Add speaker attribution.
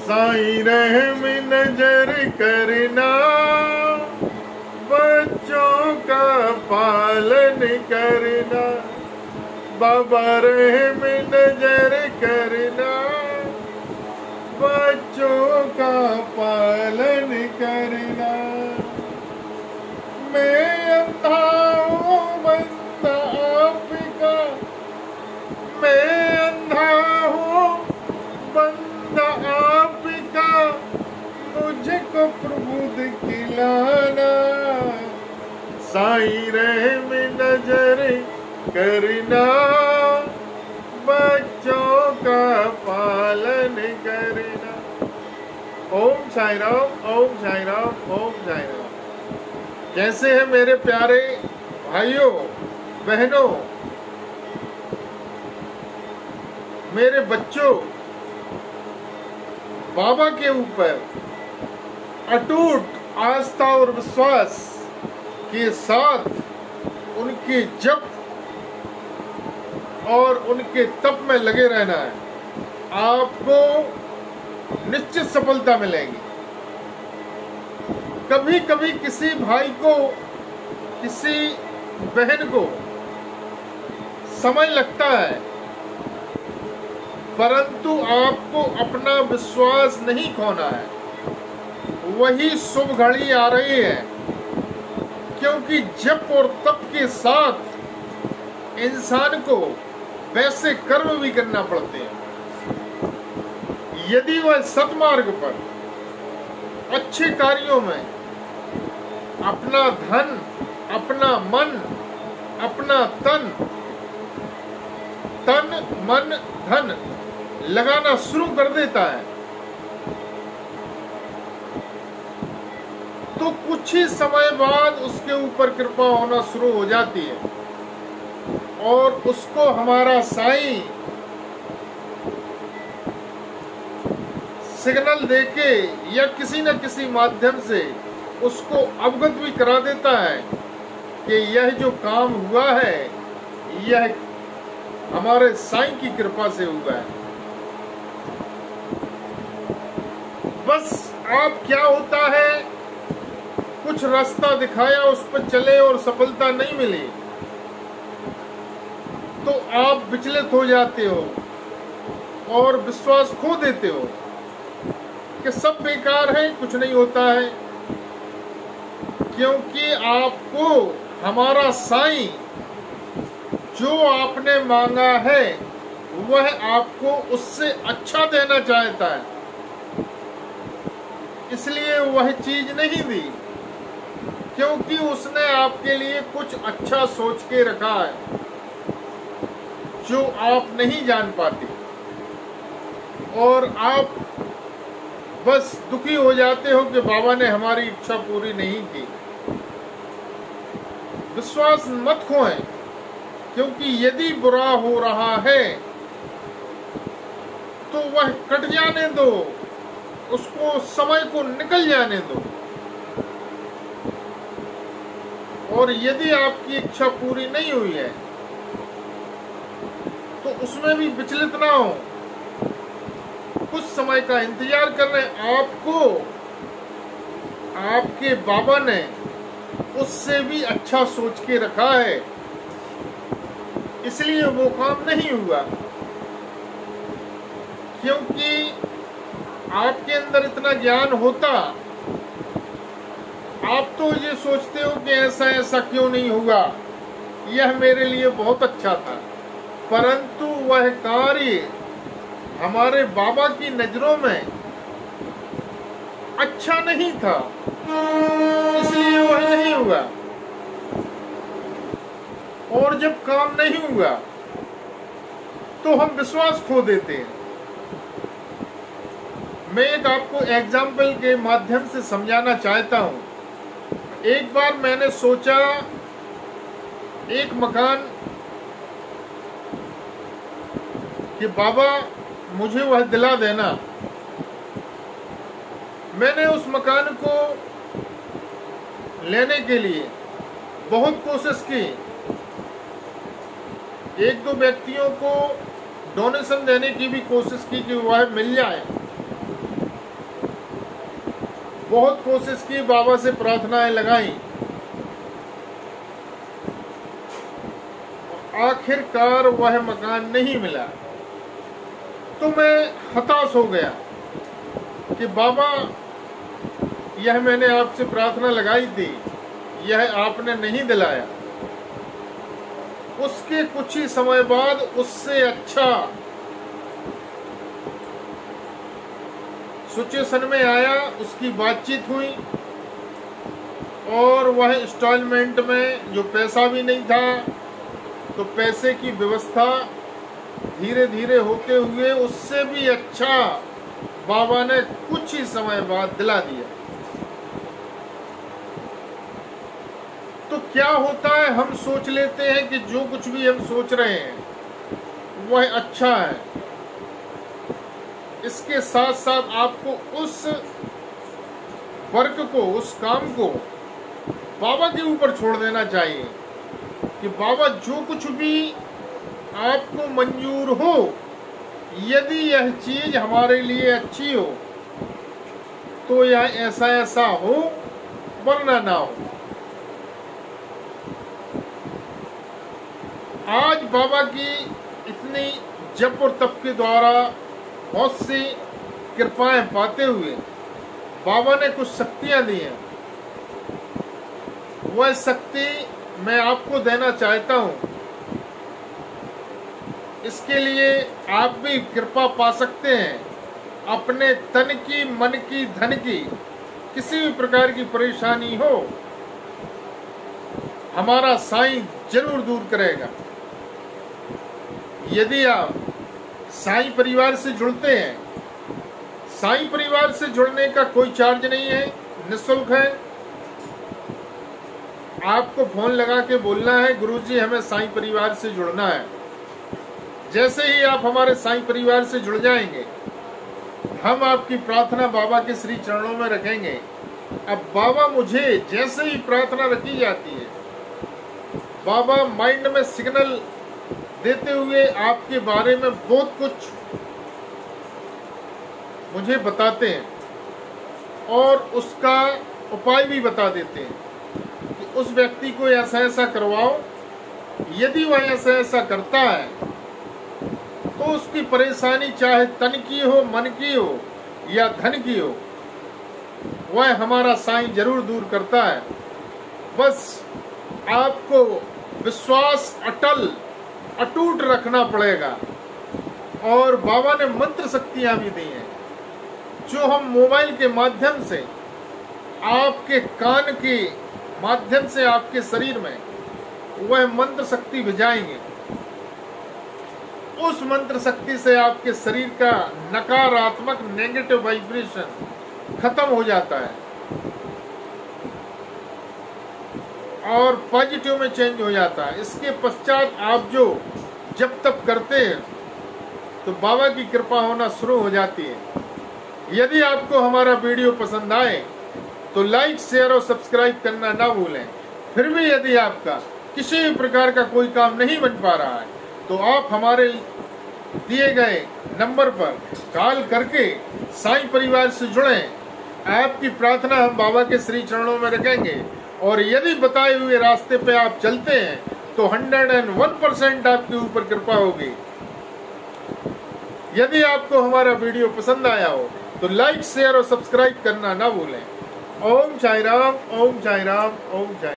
Speaker 1: साईं रहम नजर करना, बच्चों का पालन करना। बाबा रहम नजर करना, बच्चों का पालन करना। मैं अंधा हूँ बंदा आपका, मैं अंधा हूँ बंदा आपका, मुझको प्रभु दिखलाना। साईं रहम नजर करना, बच्चों का पालन करना। ओम साईं राम, ओम साईं राम, ओम साईं राम। कैसे हैं मेरे प्यारे भाइयों बहनों, मेरे बच्चों? बाबा के ऊपर अटूट आस्था और विश्वास के साथ उनके जप और उनके तप में लगे रहना है। आपको निश्चित सफलता मिलेगी। कभी कभी किसी भाई को, किसी बहन को समय लगता है, परंतु आपको अपना विश्वास नहीं खोना है। वही शुभ घड़ी आ रही है, क्योंकि जप और तप के साथ इंसान को वैसे कर्म भी करना पड़ते हैं। यदि वह सत्मार्ग पर अच्छे कार्यों में अपना धन, अपना मन, अपना तन मन धन लगाना शुरू कर देता है, तो कुछ ही समय बाद उसके ऊपर कृपा होना शुरू हो जाती है और उसको हमारा साईं सिग्नल देके या किसी न किसी माध्यम से उसको अवगत भी करा देता है कि यह जो काम हुआ है यह हमारे साईं की कृपा से हुआ है। बस आप क्या होता है, कुछ रास्ता दिखाया, उस पर चले और सफलता नहीं मिली तो आप विचलित हो जाते हो और विश्वास खो देते हो कि सब बेकार है, कुछ नहीं होता है। क्योंकि आपको हमारा साईं जो आपने मांगा है वह आपको उससे अच्छा देना चाहता है, इसलिए वह चीज नहीं दी, क्योंकि उसने आपके लिए कुछ अच्छा सोच के रखा है जो आप नहीं जान पाते, और आप बस दुखी हो जाते हो कि बाबा ने हमारी इच्छा पूरी नहीं की। विश्वास मत खोएं, क्योंकि यदि बुरा हो रहा है तो वह कट जाने दो, उसको समय को निकल जाने दो, और यदि आपकी इच्छा पूरी नहीं हुई है तो उसमें भी विचलित ना हो। कुछ समय का इंतजार कर रहे आपको आपके बाबा ने उससे भी अच्छा सोच के रखा है, इसलिए वो काम नहीं हुआ। क्योंकि आपके अंदर इतना ज्ञान होता, आप तो ये सोचते हो कि ऐसा ऐसा क्यों नहीं हुआ, यह मेरे लिए बहुत अच्छा था, परंतु वह कार्य हमारे बाबा की नजरों में अच्छा नहीं था, इसलिए वह नहीं हुआ। और जब काम नहीं हुआ तो हम विश्वास खो देते हैं। मैं एक आपको एग्जाम्पल के माध्यम से समझाना चाहता हूं। एक बार मैंने सोचा एक मकान कि बाबा मुझे वह दिला देना। मैंने उस मकान को लेने के लिए बहुत कोशिश की, एक दो व्यक्तियों को डोनेशन देने की भी कोशिश की कि वह मिल जाए, बहुत कोशिश की, बाबा से प्रार्थनाएं लगाई, आखिरकार वह मकान नहीं मिला। तो मैं हताश हो गया कि बाबा, यह मैंने आपसे प्रार्थना लगाई थी, यह आपने नहीं दिलाया। उसके कुछ ही समय बाद उससे अच्छा सिचुएशन में आया, उसकी बातचीत हुई और वह इंस्टॉलमेंट में जो पैसा भी नहीं था, तो पैसे की व्यवस्था धीरे धीरे होते हुए उससे भी अच्छा बाबा ने कुछ ही समय बाद दिला दिया। तो क्या होता है, हम सोच लेते हैं कि जो कुछ भी हम सोच रहे हैं वह अच्छा है। इसके साथ साथ आपको उस वर्क को, उस काम को बाबा के ऊपर छोड़ देना चाहिए कि बाबा जो कुछ भी आपको मंजूर हो, यदि यह चीज हमारे लिए अच्छी हो तो यह ऐसा ऐसा हो, वरना ना हो। आज बाबा की इतनी जप और तप के द्वारा बहुत सी कृपाएं पाते हुए बाबा ने कुछ शक्तियां दी हैं। वह शक्ति मैं आपको देना चाहता हूं। इसके लिए आप भी कृपा पा सकते हैं। अपने तन की, मन की, धन की किसी भी प्रकार की परेशानी हो, हमारा साईं जरूर दूर करेगा। यदि आप साईं परिवार से जुड़ते हैं, साईं परिवार से जुड़ने का कोई चार्ज नहीं है, निःशुल्क है। आपको फोन लगा के बोलना है, गुरुजी हमें साईं परिवार से जुड़ना है। जैसे ही आप हमारे साईं परिवार से जुड़ जाएंगे, हम आपकी प्रार्थना बाबा के श्री चरणों में रखेंगे। अब बाबा, मुझे जैसे ही प्रार्थना रखी जाती है, बाबा माइंड में सिग्नल देते हुए आपके बारे में बहुत कुछ मुझे बताते हैं और उसका उपाय भी बता देते हैं कि उस व्यक्ति को ऐसा ऐसा करवाओ। यदि वह ऐसा ऐसा करता है तो उसकी परेशानी चाहे तन की हो, मन की हो या धन की हो, वह हमारा साईं जरूर दूर करता है। बस आपको विश्वास अटूट रखना पड़ेगा। और बाबा ने मंत्र शक्तियां भी दी हैं, जो हम मोबाइल के माध्यम से, आपके कान के माध्यम से आपके शरीर में वह मंत्र शक्ति भिजाएंगे। उस मंत्र शक्ति से आपके शरीर का नकारात्मक नेगेटिव वाइब्रेशन खत्म हो जाता है और पॉजिटिव में चेंज हो जाता है। इसके पश्चात आप जो जब तक करते हैं तो बाबा की कृपा होना शुरू हो जाती है। यदि आपको हमारा वीडियो पसंद आए तो लाइक, शेयर और सब्सक्राइब करना ना भूलें। फिर भी यदि आपका किसी भी प्रकार का कोई काम नहीं बन पा रहा है तो आप हमारे दिए गए नंबर पर कॉल करके साईं परिवार से जुड़ें। आपकी प्रार्थना हम बाबा के श्री चरणों में रखेंगे और यदि बताए हुए रास्ते पे आप चलते हैं तो 101% आपके ऊपर कृपा होगी। यदि आपको हमारा वीडियो पसंद आया हो तो लाइक, शेयर और सब्सक्राइब करना ना भूलें। ओम साईं राम, ओम साईं राम, ओम साईं।